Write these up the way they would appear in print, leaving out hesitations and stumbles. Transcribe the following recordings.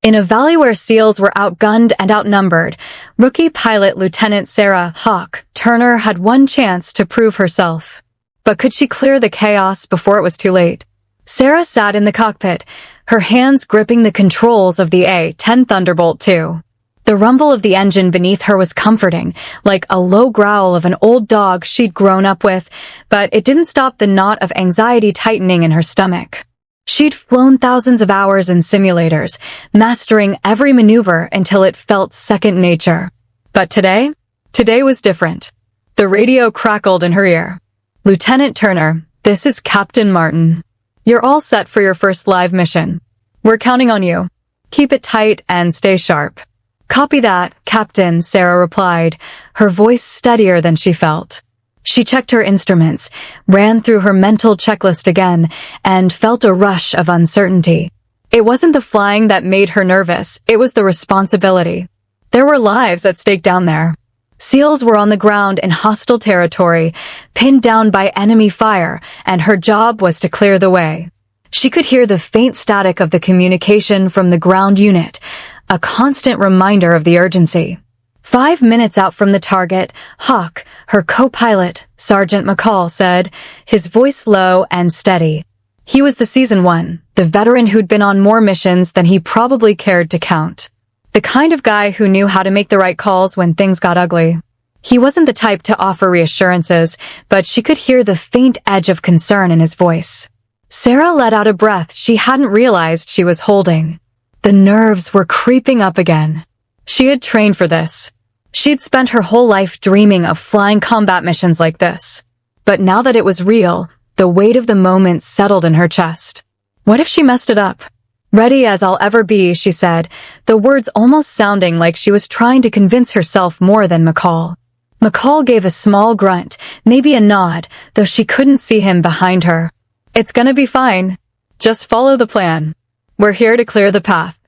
In a valley where SEALs were outgunned and outnumbered, rookie pilot Lieutenant Sarah "Hawk" Turner had one chance to prove herself. But could she clear the chaos before it was too late? Sarah sat in the cockpit, her hands gripping the controls of the A-10 Thunderbolt II. The rumble of the engine beneath her was comforting, like a low growl of an old dog she'd grown up with, but it didn't stop the knot of anxiety tightening in her stomach. She'd flown thousands of hours in simulators, mastering every maneuver until it felt second nature. But today was different. The radio crackled in her ear. "Lieutenant Turner, this is Captain Martin. You're all set for your first live mission. We're counting on you. Keep it tight and stay sharp." "Copy that, Captain," Sarah replied, her voice steadier than she felt. She checked her instruments, ran through her mental checklist again, and felt a rush of uncertainty. It wasn't the flying that made her nervous, it was the responsibility. There were lives at stake down there. SEALs were on the ground in hostile territory, pinned down by enemy fire, and her job was to clear the way. She could hear the faint static of the communication from the ground unit, a constant reminder of the urgency. 5 minutes out from the target, Hawk, her co-pilot, Sergeant McCall, said, his voice low and steady. He was the Season 1, the veteran who'd been on more missions than he probably cared to count. The kind of guy who knew how to make the right calls when things got ugly. He wasn't the type to offer reassurances, but she could hear the faint edge of concern in his voice. Sarah let out a breath she hadn't realized she was holding. The nerves were creeping up again. She had trained for this. She'd spent her whole life dreaming of flying combat missions like this. But now that it was real, the weight of the moment settled in her chest. What if she messed it up? "Ready as I'll ever be," she said, the words almost sounding like she was trying to convince herself more than McCall. McCall gave a small grunt, maybe a nod, though she couldn't see him behind her. "It's gonna be fine. Just follow the plan. We're here to clear the path.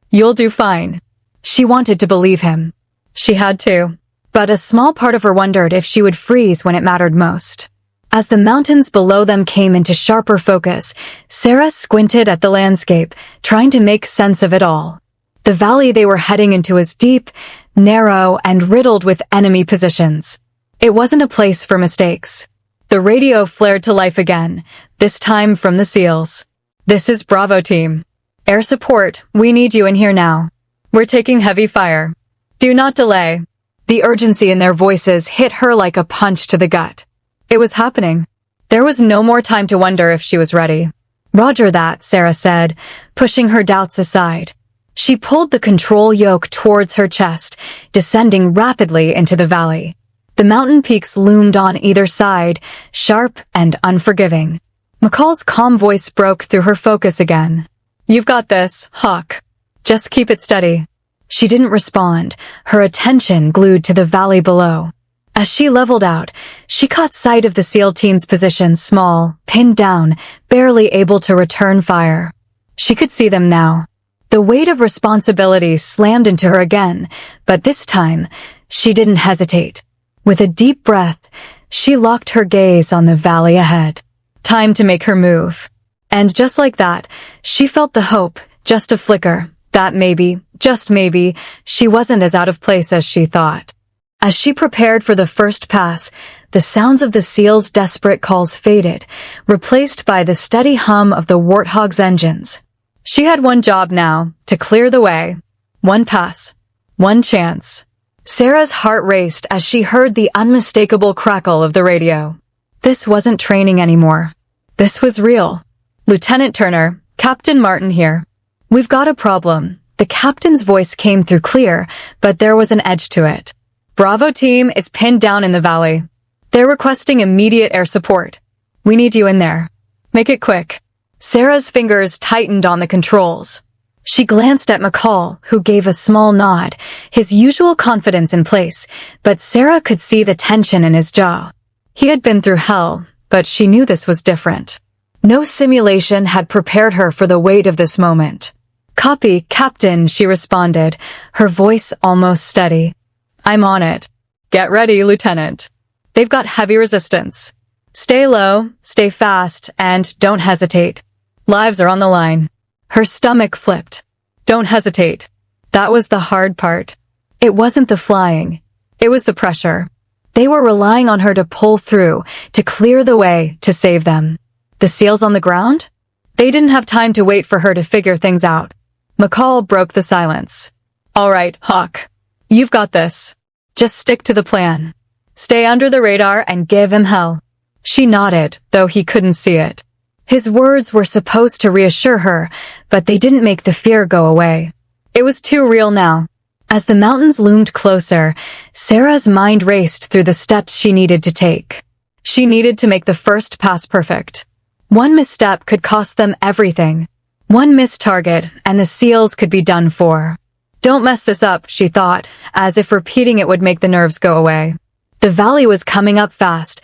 You'll do fine." She wanted to believe him. She had to. But a small part of her wondered if she would freeze when it mattered most. As the mountains below them came into sharper focus, Sarah squinted at the landscape, trying to make sense of it all. The valley they were heading into was deep, narrow, and riddled with enemy positions. It wasn't a place for mistakes. The radio flared to life again, this time from the SEALs. "This is Bravo Team. Air support, we need you in here now. We're taking heavy fire. Do not delay." The urgency in their voices hit her like a punch to the gut. It was happening. There was no more time to wonder if she was ready. "Roger that," Sarah said, pushing her doubts aside. She pulled the control yoke towards her chest, descending rapidly into the valley. The mountain peaks loomed on either side, sharp and unforgiving. McCall's calm voice broke through her focus again. "You've got this, Hawk. Just keep it steady." She didn't respond, her attention glued to the valley below. As she leveled out, she caught sight of the SEAL team's position, small, pinned down, barely able to return fire. She could see them now. The weight of responsibility slammed into her again, but this time, she didn't hesitate. With a deep breath, she locked her gaze on the valley ahead. Time to make her move. And just like that, she felt the hope, just a flicker, that maybe, just maybe, she wasn't as out of place as she thought. As she prepared for the first pass, the sounds of the SEALs' desperate calls faded, replaced by the steady hum of the Warthog's engines. She had one job now, to clear the way. One pass. One chance. Sarah's heart raced as she heard the unmistakable crackle of the radio. This wasn't training anymore. This was real. "Lieutenant Turner, Captain Martin here. We've got a problem." The captain's voice came through clear, but there was an edge to it. "Bravo Team is pinned down in the valley. They're requesting immediate air support. We need you in there. Make it quick." Sarah's fingers tightened on the controls. She glanced at McCall, who gave a small nod, his usual confidence in place, but Sarah could see the tension in his jaw. He had been through hell, but she knew this was different. No simulation had prepared her for the weight of this moment. "Copy, Captain," she responded, her voice almost steady. "I'm on it. Get ready, Lieutenant. They've got heavy resistance. Stay low, stay fast, and don't hesitate. Lives are on the line." Her stomach flipped. Don't hesitate. That was the hard part. It wasn't the flying. It was the pressure. They were relying on her to pull through, to clear the way, to save them. The seals on the ground? They didn't have time to wait for her to figure things out. McCall broke the silence. All right, Hawk. You've got this. Just stick to the plan. Stay under the radar and give him hell. She nodded, though he couldn't see it. His words were supposed to reassure her, but they didn't make the fear go away. It was too real now. As the mountains loomed closer, Sarah's mind raced through the steps she needed to take. She needed to make the first pass perfect. One misstep could cost them everything. One missed target, and the seals could be done for. Don't mess this up, she thought, as if repeating it would make the nerves go away. The valley was coming up fast,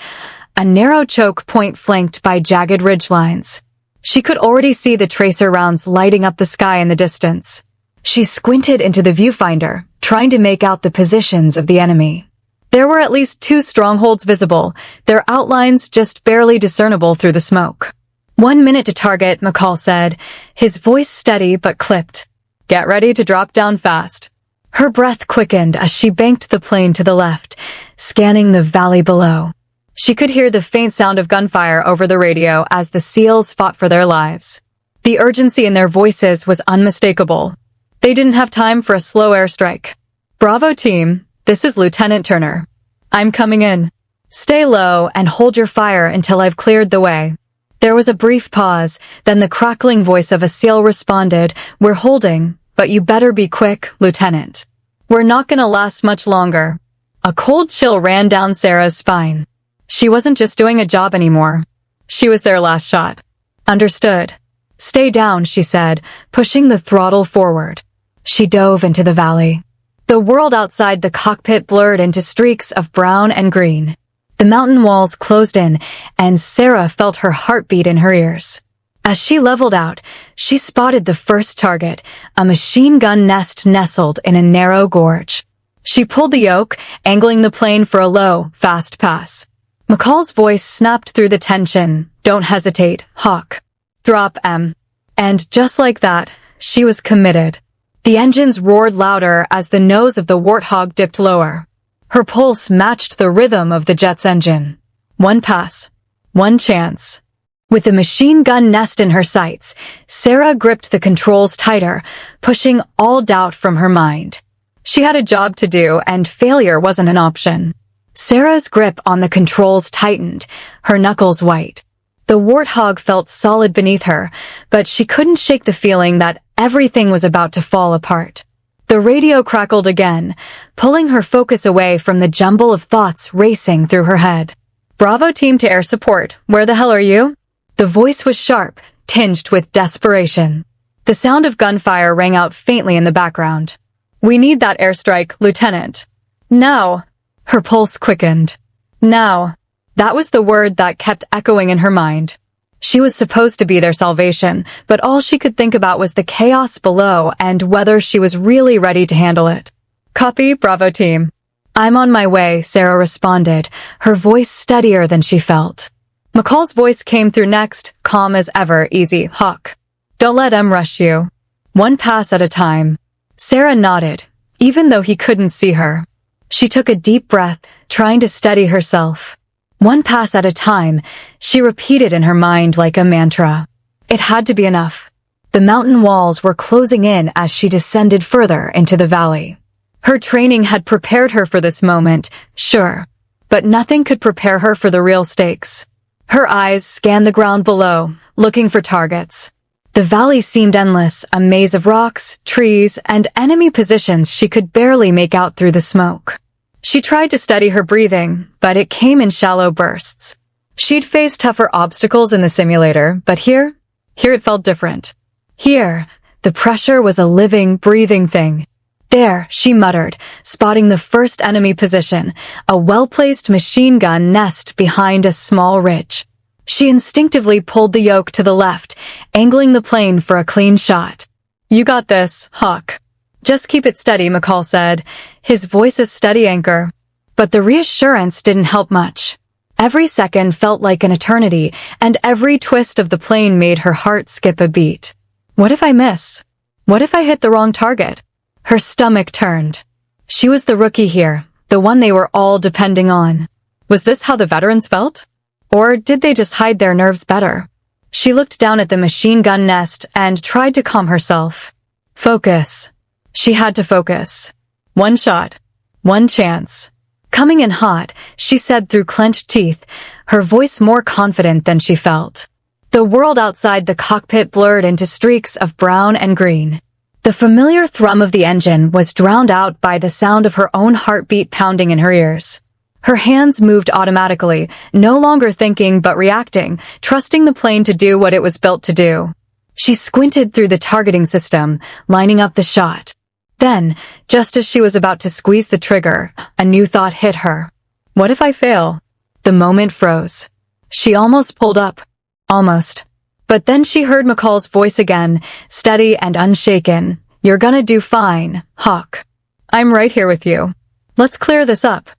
a narrow choke point flanked by jagged ridgelines. She could already see the tracer rounds lighting up the sky in the distance. She squinted into the viewfinder, trying to make out the positions of the enemy. There were at least 2 strongholds visible, their outlines just barely discernible through the smoke. 1 minute to target, McCall said, his voice steady but clipped. Get ready to drop down fast. Her breath quickened as she banked the plane to the left, scanning the valley below. She could hear the faint sound of gunfire over the radio as the SEALs fought for their lives. The urgency in their voices was unmistakable. They didn't have time for a slow airstrike. Bravo team, this is Lieutenant Turner. I'm coming in. Stay low and hold your fire until I've cleared the way. There was a brief pause, then the crackling voice of a SEAL responded, We're holding, but you better be quick, Lieutenant. We're not gonna last much longer. A cold chill ran down Sarah's spine. She wasn't just doing a job anymore. She was their last shot. Understood. Stay down, she said, pushing the throttle forward. She dove into the valley. The world outside the cockpit blurred into streaks of brown and green. The mountain walls closed in, and Sarah felt her heartbeat in her ears. As she leveled out, she spotted the first target, a machine gun nest nestled in a narrow gorge. She pulled the yoke, angling the plane for a low, fast pass. McCall's voice snapped through the tension. Don't hesitate, Hawk. Drop M. And just like that, she was committed. The engines roared louder as the nose of the Warthog dipped lower. Her pulse matched the rhythm of the jet's engine. One pass. One chance. With the machine gun nest in her sights, Sarah gripped the controls tighter, pushing all doubt from her mind. She had a job to do, and failure wasn't an option. Sarah's grip on the controls tightened, her knuckles white. The Warthog felt solid beneath her, but she couldn't shake the feeling that everything was about to fall apart. The radio crackled again, pulling her focus away from the jumble of thoughts racing through her head. Bravo team to air support. Where the hell are you? The voice was sharp, tinged with desperation. The sound of gunfire rang out faintly in the background. We need that airstrike, Lieutenant. Now. Her pulse quickened. Now. That was the word that kept echoing in her mind. She was supposed to be their salvation, but all she could think about was the chaos below and whether she was really ready to handle it. Copy, Bravo team. I'm on my way, Sarah responded, her voice steadier than she felt. McCall's voice came through next, calm as ever, easy, Hawk. Don't let M rush you. One pass at a time. Sarah nodded, even though he couldn't see her. She took a deep breath, trying to steady herself. One pass at a time, she repeated in her mind like a mantra. It had to be enough. The mountain walls were closing in as she descended further into the valley. Her training had prepared her for this moment, sure, but nothing could prepare her for the real stakes. Her eyes scanned the ground below, looking for targets. The valley seemed endless, a maze of rocks, trees, and enemy positions she could barely make out through the smoke. She tried to steady her breathing, but it came in shallow bursts. She'd faced tougher obstacles in the simulator, but here it felt different. Here, the pressure was a living, breathing thing. There, she muttered, spotting the first enemy position, a well-placed machine gun nest behind a small ridge. She instinctively pulled the yoke to the left, angling the plane for a clean shot. You got this, Hawk. Just keep it steady, McCall said, his voice a steady anchor. But the reassurance didn't help much. Every second felt like an eternity, and every twist of the plane made her heart skip a beat. What if I miss? What if I hit the wrong target? Her stomach turned. She was the rookie here, the one they were all depending on. Was this how the veterans felt? Or did they just hide their nerves better? She looked down at the machine gun nest and tried to calm herself. Focus. She had to focus. One shot. One chance. Coming in hot, she said through clenched teeth, her voice more confident than she felt. The world outside the cockpit blurred into streaks of brown and green. The familiar thrum of the engine was drowned out by the sound of her own heartbeat pounding in her ears. Her hands moved automatically, no longer thinking but reacting, trusting the plane to do what it was built to do. She squinted through the targeting system, lining up the shot. Then, just as she was about to squeeze the trigger, a new thought hit her. What if I fail? The moment froze. She almost pulled up. Almost. But then she heard McCall's voice again, steady and unshaken. You're gonna do fine, Hawk. I'm right here with you. Let's clear this up.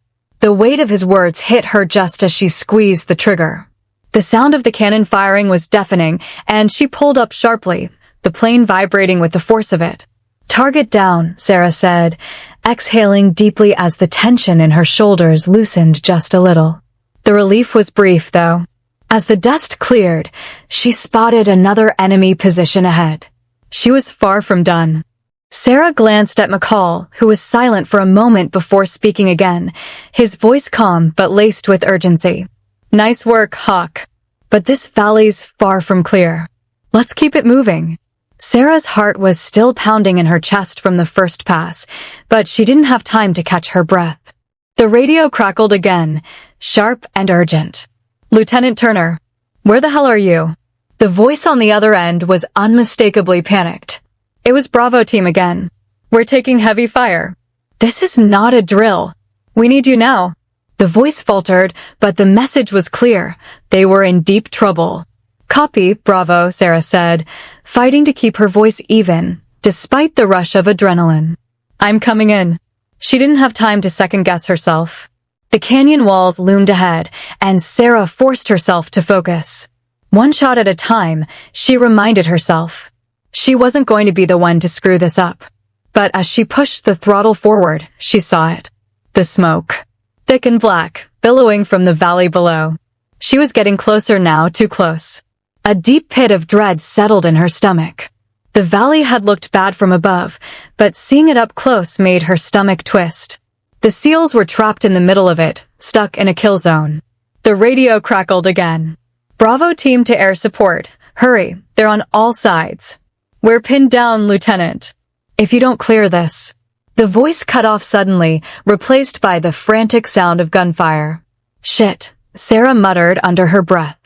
The weight of his words hit her just as she squeezed the trigger. The sound of the cannon firing was deafening, and she pulled up sharply, the plane vibrating with the force of it. Target down, Sarah said, exhaling deeply as the tension in her shoulders loosened just a little. The relief was brief, though. As the dust cleared, she spotted another enemy position ahead. She was far from done. Sarah glanced at McCall, who was silent for a moment before speaking again, his voice calm but laced with urgency. Nice work, Hawk. But this valley's far from clear. Let's keep it moving. Sarah's heart was still pounding in her chest from the first pass, but she didn't have time to catch her breath. The radio crackled again, sharp and urgent. Lieutenant Turner, where the hell are you? The voice on the other end was unmistakably panicked. It was Bravo team again. We're taking heavy fire. This is not a drill. We need you now. The voice faltered, but the message was clear. They were in deep trouble. Copy, Bravo, Sarah said, fighting to keep her voice even, despite the rush of adrenaline. I'm coming in. She didn't have time to second-guess herself. The canyon walls loomed ahead, and Sarah forced herself to focus. One shot at a time, she reminded herself. She wasn't going to be the one to screw this up. But as she pushed the throttle forward, she saw it. The smoke. Thick and black, billowing from the valley below. She was getting closer now, too close. A deep pit of dread settled in her stomach. The valley had looked bad from above, but seeing it up close made her stomach twist. The SEALs were trapped in the middle of it, stuck in a kill zone. The radio crackled again. Bravo team to air support. Hurry, they're on all sides. We're pinned down, Lieutenant. If you don't clear this. The voice cut off suddenly, replaced by the frantic sound of gunfire. Shit, Sarah muttered under her breath.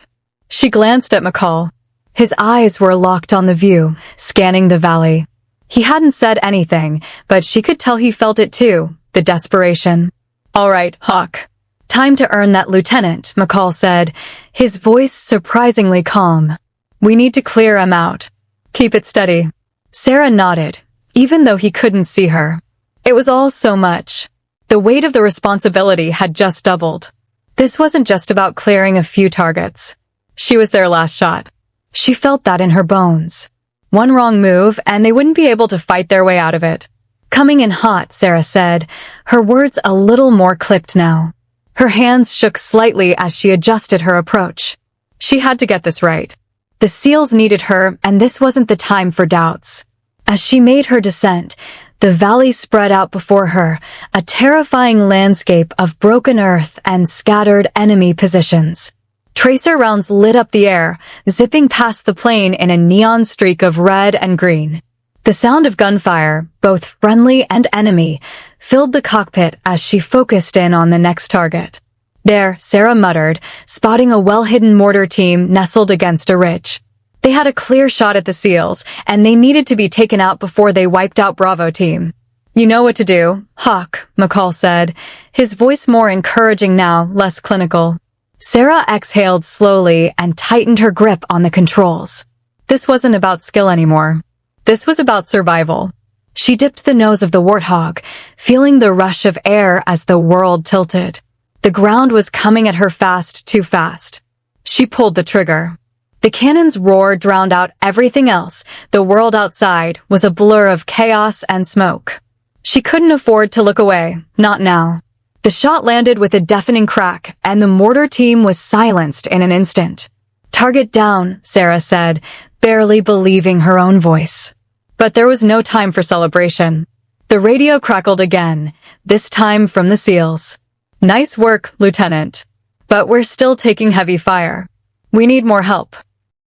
She glanced at McCall. His eyes were locked on the view, scanning the valley. He hadn't said anything, but she could tell he felt it too, the desperation. All right, Hawk. Time to earn that lieutenant, McCall said, his voice surprisingly calm. We need to clear him out. Keep it steady. Sarah nodded, even though he couldn't see her. It was all so much. The weight of the responsibility had just doubled. This wasn't just about clearing a few targets. She was their last shot. She felt that in her bones. One wrong move, and they wouldn't be able to fight their way out of it. Coming in hot, Sarah said, her words a little more clipped now. Her hands shook slightly as she adjusted her approach. She had to get this right. The SEALs needed her, and this wasn't the time for doubts. As she made her descent, the valley spread out before her, a terrifying landscape of broken earth and scattered enemy positions. Tracer rounds lit up the air, zipping past the plane in a neon streak of red and green. The sound of gunfire, both friendly and enemy, filled the cockpit as she focused in on the next target. There, Sarah muttered, spotting a well-hidden mortar team nestled against a ridge. They had a clear shot at the SEALs, and they needed to be taken out before they wiped out Bravo team. You know what to do, Hawk, McCall said, his voice more encouraging now, less clinical. Sarah exhaled slowly and tightened her grip on the controls. This wasn't about skill anymore. This was about survival. She dipped the nose of the Warthog, feeling the rush of air as the world tilted. The ground was coming at her fast, too fast. She pulled the trigger. The cannon's roar drowned out everything else. The world outside was a blur of chaos and smoke. She couldn't afford to look away, not now. The shot landed with a deafening crack, and the mortar team was silenced in an instant. "Target down," Sarah said, barely believing her own voice. But there was no time for celebration. The radio crackled again, this time from the SEALs. "Nice work, Lieutenant. But we're still taking heavy fire. We need more help."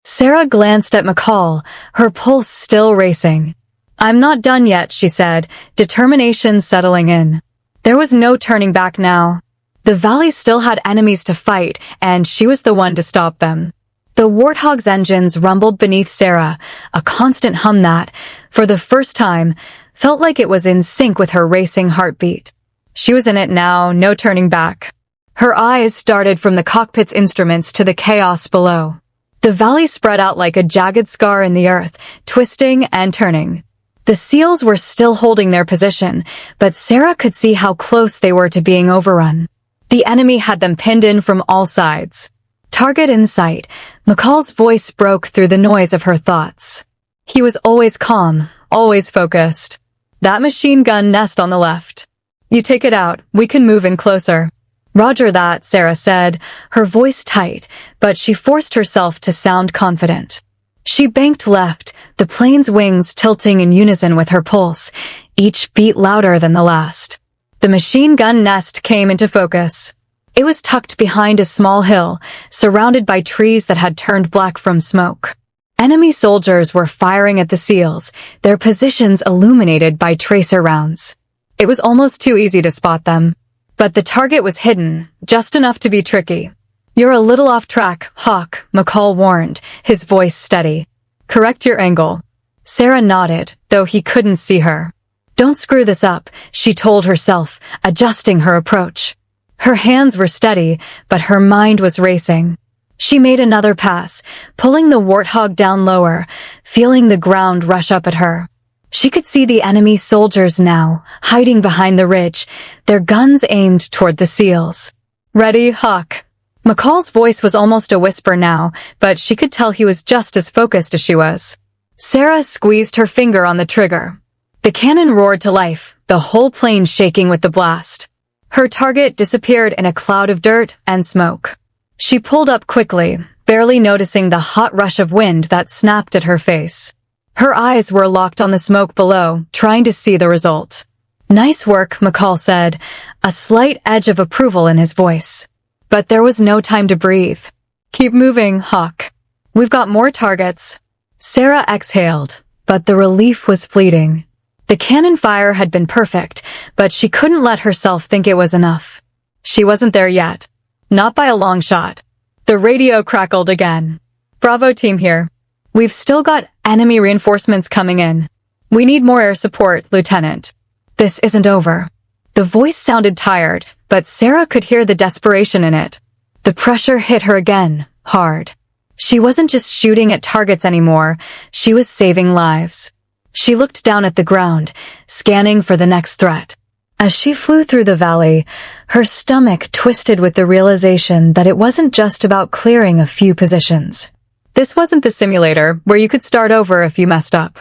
Sarah glanced at McCall, her pulse still racing. "I'm not done yet," she said, determination settling in. There was no turning back now. The valley still had enemies to fight, and she was the one to stop them. The Warthog's engines rumbled beneath Sarah, a constant hum that, for the first time, felt like it was in sync with her racing heartbeat. She was in it now, no turning back. Her eyes started from the cockpit's instruments to the chaos below. The valley spread out like a jagged scar in the earth, twisting and turning. The SEALs were still holding their position, but Sarah could see how close they were to being overrun. The enemy had them pinned in from all sides. "Target in sight," McCall's voice broke through the noise of her thoughts. He was always calm, always focused. "That machine gun nest on the left. You take it out, we can move in closer." "Roger that," Sarah said, her voice tight, but she forced herself to sound confident. She banked left, the plane's wings tilting in unison with her pulse, each beat louder than the last. The machine gun nest came into focus. It was tucked behind a small hill, surrounded by trees that had turned black from smoke. Enemy soldiers were firing at the SEALs, their positions illuminated by tracer rounds. It was almost too easy to spot them. But the target was hidden, just enough to be tricky. "You're a little off track, Hawk," McCall warned, his voice steady. "Correct your angle." Sarah nodded, though he couldn't see her. "Don't screw this up," she told herself, adjusting her approach. Her hands were steady, but her mind was racing. She made another pass, pulling the Warthog down lower, feeling the ground rush up at her. She could see the enemy soldiers now, hiding behind the ridge, their guns aimed toward the SEALs. "Ready, Hawk." McCall's voice was almost a whisper now, but she could tell he was just as focused as she was. Sarah squeezed her finger on the trigger. The cannon roared to life, the whole plane shaking with the blast. Her target disappeared in a cloud of dirt and smoke. She pulled up quickly, barely noticing the hot rush of wind that snapped at her face. Her eyes were locked on the smoke below, trying to see the result. "Nice work," McCall said, a slight edge of approval in his voice. But there was no time to breathe. "Keep moving, Hawk. We've got more targets." Sarah exhaled, but the relief was fleeting. The cannon fire had been perfect, but she couldn't let herself think it was enough. She wasn't there yet. Not by a long shot. The radio crackled again. "Bravo team here. We've still got enemy reinforcements coming in. We need more air support, Lieutenant. This isn't over." The voice sounded tired, but Sarah could hear the desperation in it. The pressure hit her again, hard. She wasn't just shooting at targets anymore, she was saving lives. She looked down at the ground, scanning for the next threat. As she flew through the valley, her stomach twisted with the realization that it wasn't just about clearing a few positions. This wasn't the simulator where you could start over if you messed up.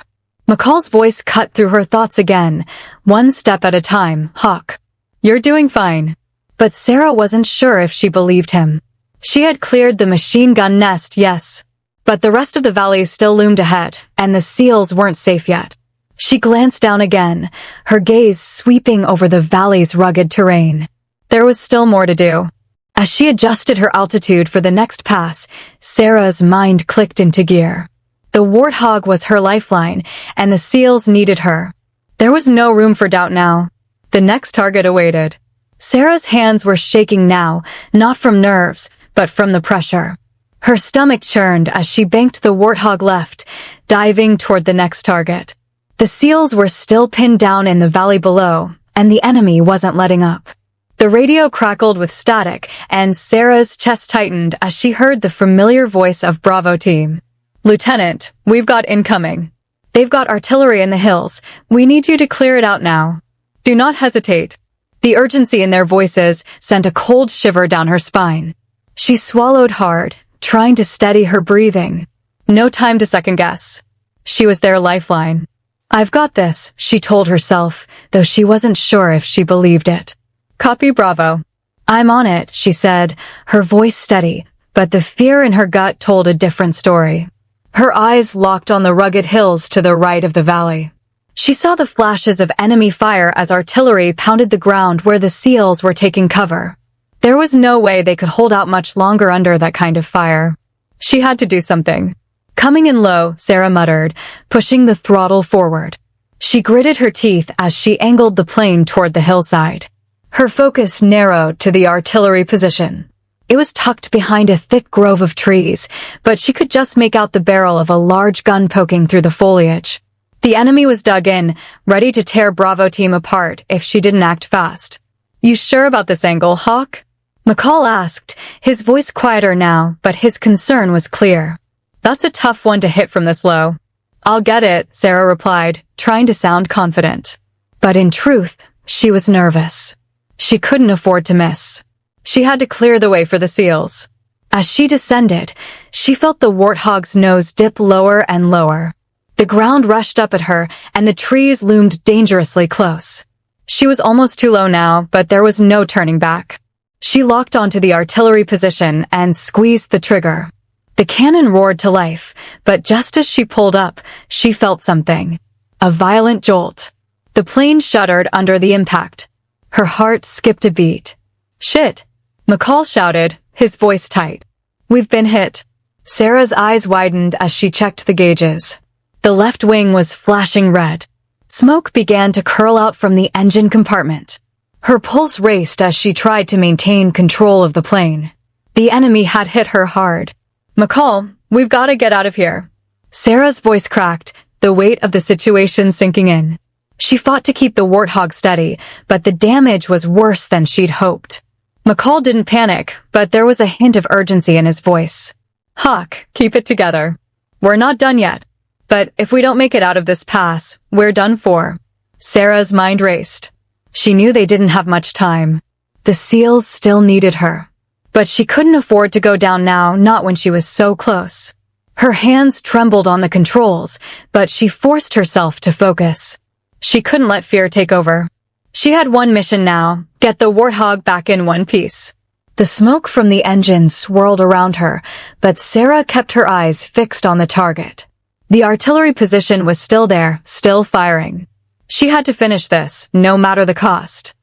McCall's voice cut through her thoughts again, one step at a time. "Hawk, you're doing fine." But Sarah wasn't sure if she believed him. She had cleared the machine gun nest, yes, but the rest of the valley still loomed ahead, and the SEALs weren't safe yet. She glanced down again, her gaze sweeping over the valley's rugged terrain. There was still more to do. As she adjusted her altitude for the next pass, Sarah's mind clicked into gear. The Warthog was her lifeline, and the SEALs needed her. There was no room for doubt now. The next target awaited. Sarah's hands were shaking now, not from nerves, but from the pressure. Her stomach churned as she banked the Warthog left, diving toward the next target. The SEALs were still pinned down in the valley below, and the enemy wasn't letting up. The radio crackled with static, and Sarah's chest tightened as she heard the familiar voice of Bravo Team. "Lieutenant, we've got incoming. They've got artillery in the hills. We need you to clear it out now. Do not hesitate." The urgency in their voices sent a cold shiver down her spine. She swallowed hard, trying to steady her breathing. No time to second guess. She was their lifeline. "I've got this," she told herself, though she wasn't sure if she believed it. "Copy, Bravo." "I'm on it," she said, her voice steady, but the fear in her gut told a different story. Her eyes locked on the rugged hills to the right of the valley. She saw the flashes of enemy fire as artillery pounded the ground where the SEALs were taking cover. There was no way they could hold out much longer under that kind of fire. She had to do something. Coming in low, Sarah muttered, pushing the throttle forward. She gritted her teeth as she angled the plane toward the hillside. Her focus narrowed to the artillery position. It was tucked behind a thick grove of trees, but she could just make out the barrel of a large gun poking through the foliage. The enemy was dug in, ready to tear Bravo team apart if she didn't act fast. "You sure about this angle, Hawk?" McCall asked, his voice quieter now, but his concern was clear. "That's a tough one to hit from this low." "I'll get it," Sarah replied, trying to sound confident. But in truth, she was nervous. She couldn't afford to miss. She had to clear the way for the SEALs. As she descended, she felt the Warthog's nose dip lower and lower. The ground rushed up at her, and the trees loomed dangerously close. She was almost too low now, but there was no turning back. She locked onto the artillery position and squeezed the trigger. The cannon roared to life, but just as she pulled up, she felt something. A violent jolt. The plane shuddered under the impact. Her heart skipped a beat. "Shit!" McCall shouted, his voice tight. "We've been hit." Sarah's eyes widened as she checked the gauges. The left wing was flashing red. Smoke began to curl out from the engine compartment. Her pulse raced as she tried to maintain control of the plane. The enemy had hit her hard. "McCall, we've got to get out of here." Sarah's voice cracked, the weight of the situation sinking in. She fought to keep the Warthog steady, but the damage was worse than she'd hoped. McCall didn't panic, but there was a hint of urgency in his voice. "Hawk, keep it together. We're not done yet. But if we don't make it out of this pass, we're done for." Sarah's mind raced. She knew they didn't have much time. The SEALs still needed her. But she couldn't afford to go down now, not when she was so close. Her hands trembled on the controls, but she forced herself to focus. She couldn't let fear take over. She had one mission now, get the Warthog back in one piece. The smoke from the engine swirled around her, but Sarah kept her eyes fixed on the target. The artillery position was still there, still firing. She had to finish this, no matter the cost.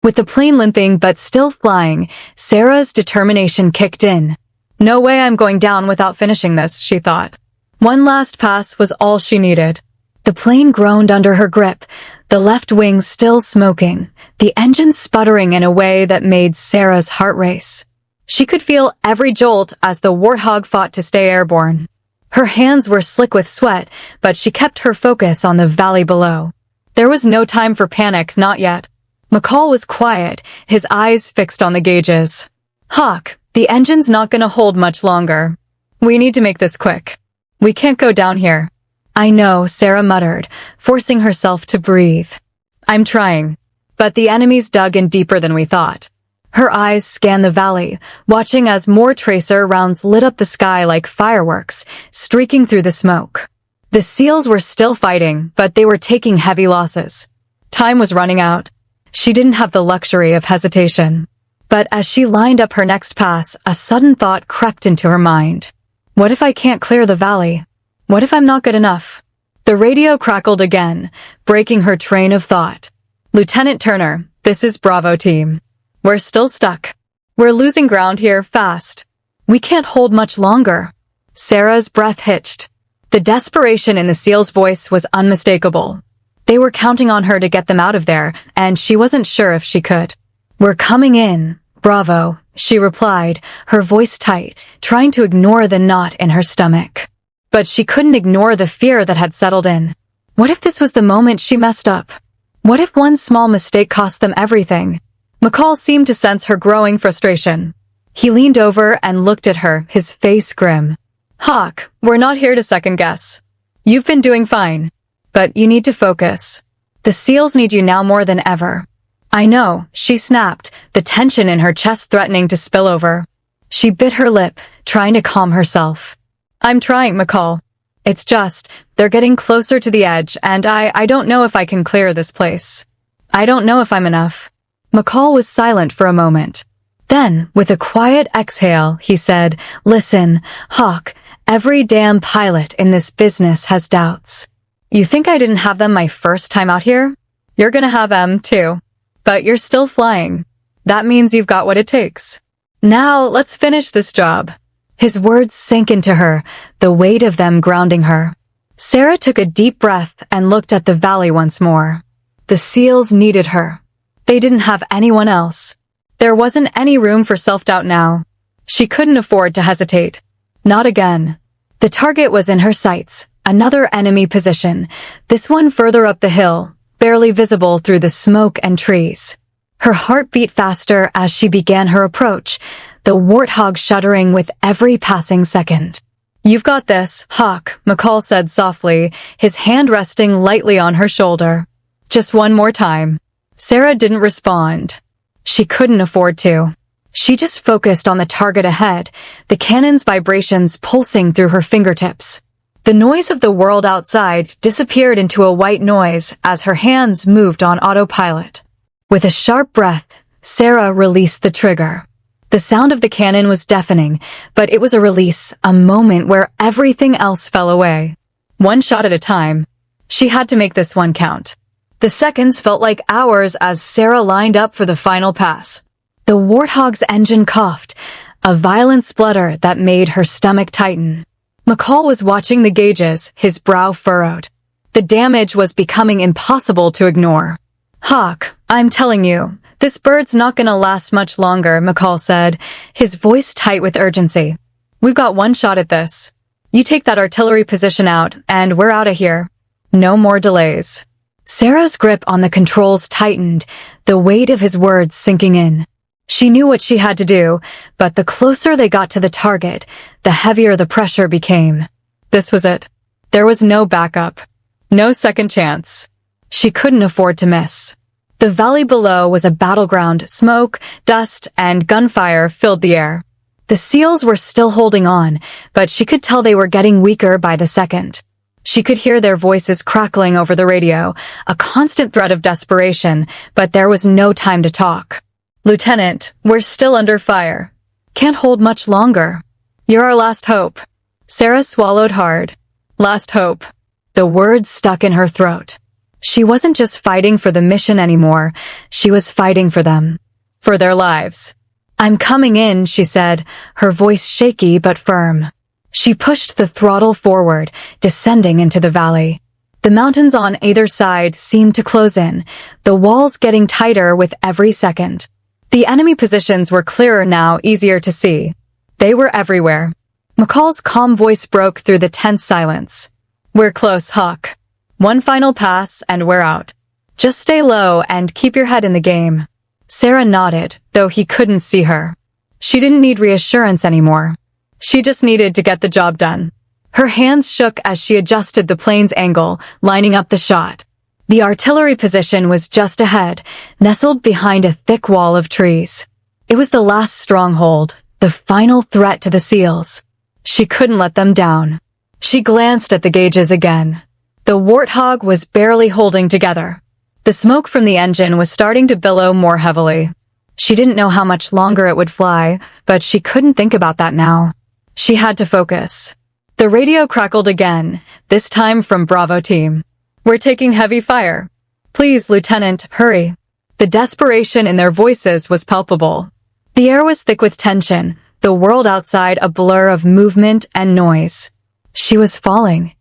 With the plane limping but still flying, Sarah's determination kicked in. "No way I'm going down without finishing this," she thought. One last pass was all she needed. The plane groaned under her grip, the left wing still smoking, the engine sputtering in a way that made Sarah's heart race. She could feel every jolt as the Warthog fought to stay airborne. Her hands were slick with sweat, but she kept her focus on the valley below. There was no time for panic, not yet. McCall was quiet, his eyes fixed on the gauges. "Hawk, the engine's not gonna hold much longer. We need to make this quick. We can't go down here." "I know," Sarah muttered, forcing herself to breathe. "I'm trying." But the enemies dug in deeper than we thought. Her eyes scanned the valley, watching as more tracer rounds lit up the sky like fireworks, streaking through the smoke. The SEALs were still fighting, but they were taking heavy losses. Time was running out. She didn't have the luxury of hesitation. But as she lined up her next pass, a sudden thought crept into her mind. What if I can't clear the valley? What if I'm not good enough? The radio crackled again, breaking her train of thought. "Lieutenant Turner, this is Bravo team. We're still stuck. We're losing ground here fast. We can't hold much longer." Sarah's breath hitched. The desperation in the SEAL's voice was unmistakable. They were counting on her to get them out of there, and she wasn't sure if she could. "We're coming in, Bravo," she replied, her voice tight, trying to ignore the knot in her stomach. But she couldn't ignore the fear that had settled in. What if this was the moment she messed up? What if one small mistake cost them everything? McCall seemed to sense her growing frustration. He leaned over and looked at her, his face grim. "Hawk, we're not here to second guess. You've been doing fine. But you need to focus. The SEALs need you now more than ever." "I know," she snapped, the tension in her chest threatening to spill over. She bit her lip, trying to calm herself. I'm trying, McCall. It's just, they're getting closer to the edge, and I don't know if I can clear this place. I don't know if I'm enough. McCall was silent for a moment. Then, with a quiet exhale, he said, Listen, Hawk, every damn pilot in this business has doubts. You think I didn't have them my first time out here? You're gonna have them, too. But you're still flying. That means you've got what it takes. Now, let's finish this job. His words sank into her, the weight of them grounding her. Sarah took a deep breath and looked at the valley once more. The SEALs needed her. They didn't have anyone else. There wasn't any room for self-doubt now. She couldn't afford to hesitate. Not again. The target was in her sights, another enemy position, this one further up the hill, barely visible through the smoke and trees. Her heart beat faster as she began her approach, the Warthog shuddering with every passing second. You've got this, Hawk, McCall said softly, his hand resting lightly on her shoulder. Just one more time. Sarah didn't respond. She couldn't afford to. She just focused on the target ahead, the cannon's vibrations pulsing through her fingertips. The noise of the world outside disappeared into a white noise as her hands moved on autopilot. With a sharp breath, Sarah released the trigger. The sound of the cannon was deafening, but it was a release, a moment where everything else fell away. One shot at a time. She had to make this one count. The seconds felt like hours as Sarah lined up for the final pass. The Warthog's engine coughed, a violent splutter that made her stomach tighten. McCall was watching the gauges, his brow furrowed. The damage was becoming impossible to ignore. Hawk, I'm telling you, this bird's not gonna last much longer, McCall said, his voice tight with urgency. We've got one shot at this. You take that artillery position out, and we're out of here. No more delays. Sarah's grip on the controls tightened, the weight of his words sinking in. She knew what she had to do, but the closer they got to the target, the heavier the pressure became. This was it. There was no backup. No second chance. She couldn't afford to miss. The valley below was a battleground. Smoke, dust, and gunfire filled the air. The SEALs were still holding on, but she could tell they were getting weaker by the second. She could hear their voices crackling over the radio, a constant threat of desperation, but there was no time to talk. Lieutenant, we're still under fire. Can't hold much longer. You're our last hope. Sarah swallowed hard. Last hope. The words stuck in her throat. She wasn't just fighting for the mission anymore. She was fighting for them. For their lives. I'm coming in, she said, her voice shaky but firm. She pushed the throttle forward, descending into the valley. The mountains on either side seemed to close in, the walls getting tighter with every second. The enemy positions were clearer now, easier to see. They were everywhere. McCall's calm voice broke through the tense silence. We're close, Hawk. One final pass and we're out. Just stay low and keep your head in the game. Sarah nodded, though he couldn't see her. She didn't need reassurance anymore. She just needed to get the job done. Her hands shook as she adjusted the plane's angle, lining up the shot. The artillery position was just ahead, nestled behind a thick wall of trees. It was the last stronghold, the final threat to the SEALs. She couldn't let them down. She glanced at the gauges again. The Warthog was barely holding together. The smoke from the engine was starting to billow more heavily. She didn't know how much longer it would fly, but she couldn't think about that now. She had to focus. The radio crackled again, this time from Bravo Team. We're taking heavy fire. Please, Lieutenant, hurry. The desperation in their voices was palpable. The air was thick with tension, the world outside a blur of movement and noise. She was falling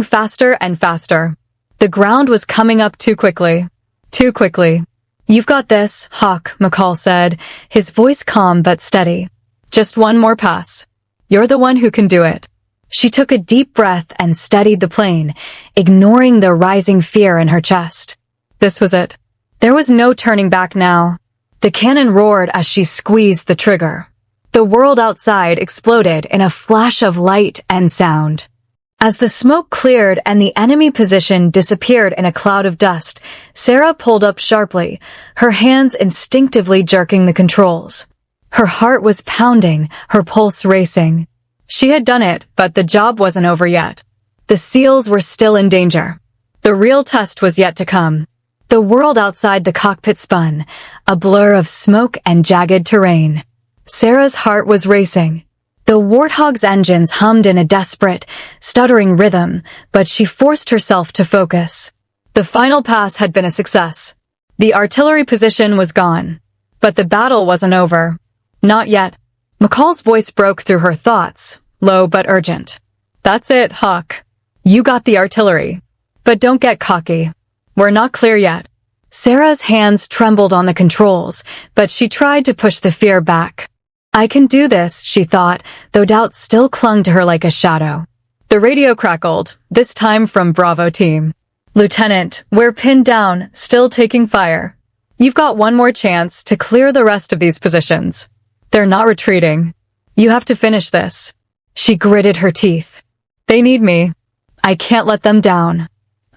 faster and faster. The ground was coming up too quickly. Too quickly. You've got this, Hawk, McCall said, his voice calm but steady. Just one more pass. You're the one who can do it. She took a deep breath and steadied the plane, ignoring the rising fear in her chest. This was it. There was no turning back now. The cannon roared as she squeezed the trigger. The world outside exploded in a flash of light and sound. As the smoke cleared and the enemy position disappeared in a cloud of dust, Sarah pulled up sharply, her hands instinctively jerking the controls. Her heart was pounding, her pulse racing. She had done it, but the job wasn't over yet. The SEALs were still in danger. The real test was yet to come. The world outside the cockpit spun, a blur of smoke and jagged terrain. Sarah's heart was racing. The Warthog's engines hummed in a desperate, stuttering rhythm, but she forced herself to focus. The final pass had been a success. The artillery position was gone. But the battle wasn't over. Not yet. McCall's voice broke through her thoughts, low but urgent. That's it, Hawk. You got the artillery. But don't get cocky. We're not clear yet. Sarah's hands trembled on the controls, but she tried to push the fear back. I can do this, she thought, though doubt still clung to her like a shadow. The radio crackled, this time from Bravo team. Lieutenant, we're pinned down, still taking fire. You've got one more chance to clear the rest of these positions. They're not retreating. You have to finish this. She gritted her teeth. They need me. I can't let them down.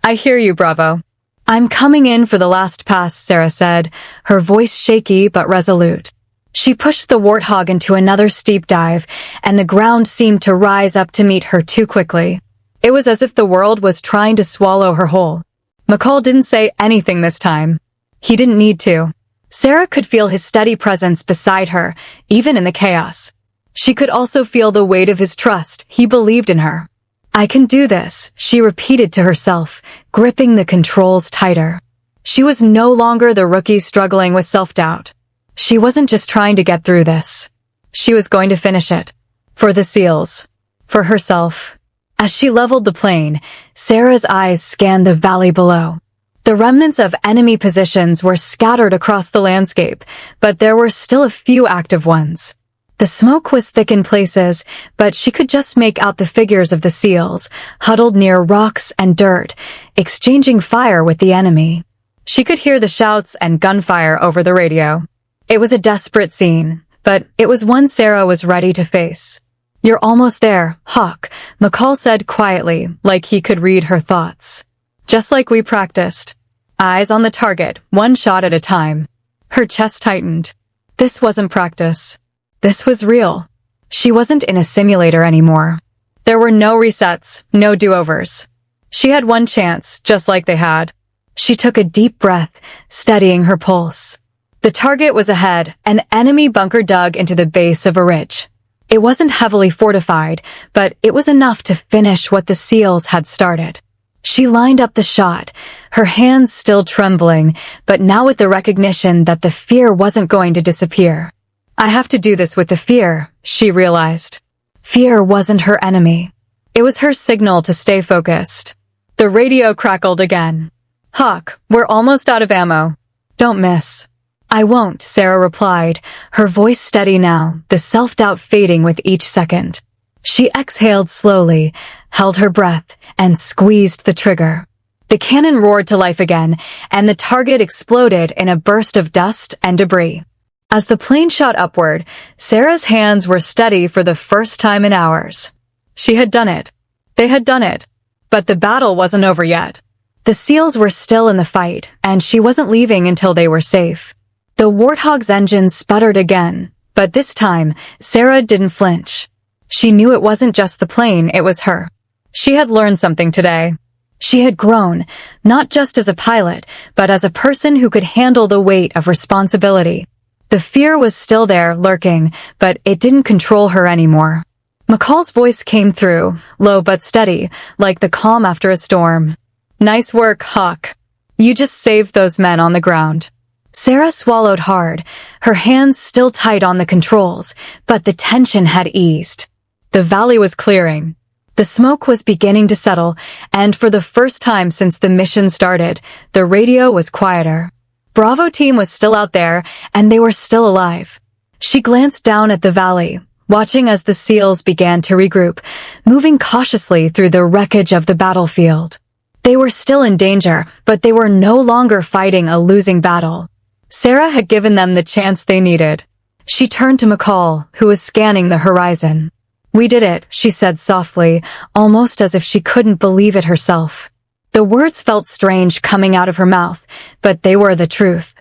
I hear you, Bravo. I'm coming in for the last pass, Sarah said, her voice shaky but resolute. She pushed the Warthog into another steep dive, and the ground seemed to rise up to meet her too quickly. It was as if the world was trying to swallow her whole. McCall didn't say anything this time. He didn't need to. Sarah could feel his steady presence beside her, even in the chaos. She could also feel the weight of his trust. He believed in her. I can do this, she repeated to herself, gripping the controls tighter. She was no longer the rookie struggling with self-doubt. She wasn't just trying to get through this. She was going to finish it. For the SEALs. For herself. As she leveled the plane, Sarah's eyes scanned the valley below. The remnants of enemy positions were scattered across the landscape, but there were still a few active ones. The smoke was thick in places, but she could just make out the figures of the SEALs, huddled near rocks and dirt, exchanging fire with the enemy. She could hear the shouts and gunfire over the radio. It was a desperate scene, but it was one Sarah was ready to face. You're almost there, Hawk, McCall said quietly, like he could read her thoughts. Just like we practiced. Eyes on the target, one shot at a time. Her chest tightened. This wasn't practice. This was real. She wasn't in a simulator anymore. There were no resets, no do-overs. She had one chance, just like they had. She took a deep breath, steadying her pulse. The target was ahead, an enemy bunker dug into the base of a ridge. It wasn't heavily fortified, but it was enough to finish what the SEALs had started. She lined up the shot, her hands still trembling, but now with the recognition that the fear wasn't going to disappear. I have to do this with the fear, she realized. Fear wasn't her enemy. It was her signal to stay focused. The radio crackled again. Hawk, we're almost out of ammo. Don't miss. I won't, Sarah replied, her voice steady now, the self-doubt fading with each second. She exhaled slowly, held her breath, and squeezed the trigger. The cannon roared to life again, and the target exploded in a burst of dust and debris. As the plane shot upward, Sarah's hands were steady for the first time in hours. She had done it. They had done it. But the battle wasn't over yet. The SEALs were still in the fight, and she wasn't leaving until they were safe. The Warthog's engines sputtered again, but this time, Sarah didn't flinch. She knew it wasn't just the plane, it was her. She had learned something today. She had grown, not just as a pilot, but as a person who could handle the weight of responsibility. The fear was still there, lurking, but it didn't control her anymore. McCall's voice came through, low but steady, like the calm after a storm. Nice work, Hawk. You just saved those men on the ground. Sarah swallowed hard, her hands still tight on the controls, but the tension had eased. The valley was clearing. The smoke was beginning to settle, and for the first time since the mission started, the radio was quieter. Bravo team was still out there, and they were still alive. She glanced down at the valley, watching as the SEALs began to regroup, moving cautiously through the wreckage of the battlefield. They were still in danger, but they were no longer fighting a losing battle. Sarah had given them the chance they needed. She turned to McCall, who was scanning the horizon. We did it, she said softly, almost as if she couldn't believe it herself. The words felt strange coming out of her mouth, but they were the truth.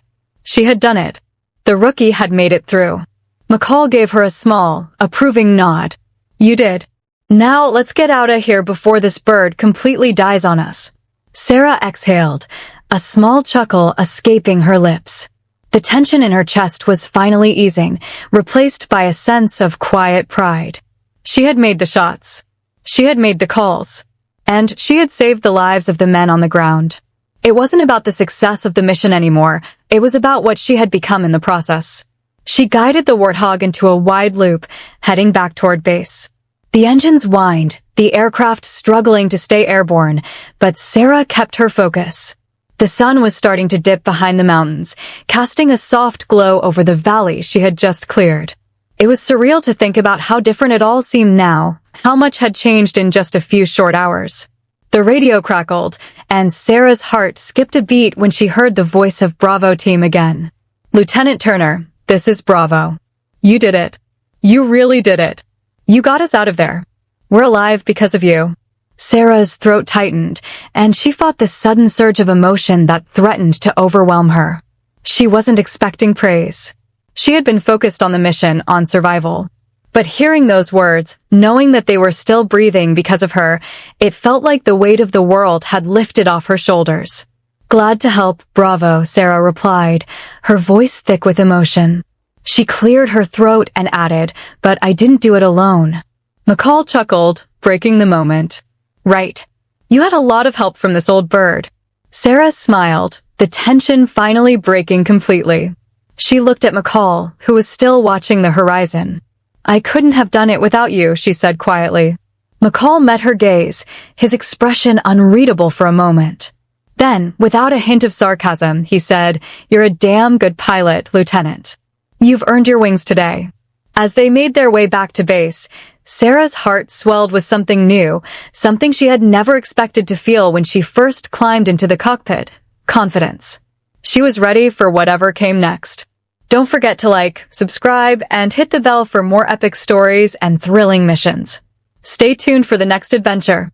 She had done it. The rookie had made it through. McCall gave her a small, approving nod. You did. Now let's get out of here before this bird completely dies on us. Sarah exhaled, a small chuckle escaping her lips. The tension in her chest was finally easing, replaced by a sense of quiet pride. She had made the shots. She had made the calls. And she had saved the lives of the men on the ground. It wasn't about the success of the mission anymore, it was about what she had become in the process. She guided the Warthog into a wide loop, heading back toward base. The engines whined, the aircraft struggling to stay airborne, but Sarah kept her focus. The sun was starting to dip behind the mountains, casting a soft glow over the valley she had just cleared. It was surreal to think about how different it all seemed now, how much had changed in just a few short hours. The radio crackled, and Sarah's heart skipped a beat when she heard the voice of Bravo team again. Lieutenant Turner, this is Bravo. You did it. You really did it. You got us out of there. We're alive because of you. Sarah's throat tightened, and she fought the sudden surge of emotion that threatened to overwhelm her. She wasn't expecting praise. She had been focused on the mission, on survival. But hearing those words, knowing that they were still breathing because of her, it felt like the weight of the world had lifted off her shoulders. Glad to help, Bravo, Sarah replied, her voice thick with emotion. She cleared her throat and added, but I didn't do it alone. McCall chuckled, breaking the moment. Right. You had a lot of help from this old bird. Sarah smiled, the tension finally breaking completely. She looked at McCall, who was still watching the horizon. I couldn't have done it without you, she said quietly. McCall met her gaze, his expression unreadable for a moment. Then, without a hint of sarcasm, he said, You're a damn good pilot, Lieutenant. You've earned your wings today. As they made their way back to base, Sarah's heart swelled with something new, something she had never expected to feel when she first climbed into the cockpit. Confidence. She was ready for whatever came next. Don't forget to like, subscribe, and hit the bell for more epic stories and thrilling missions. Stay tuned for the next adventure.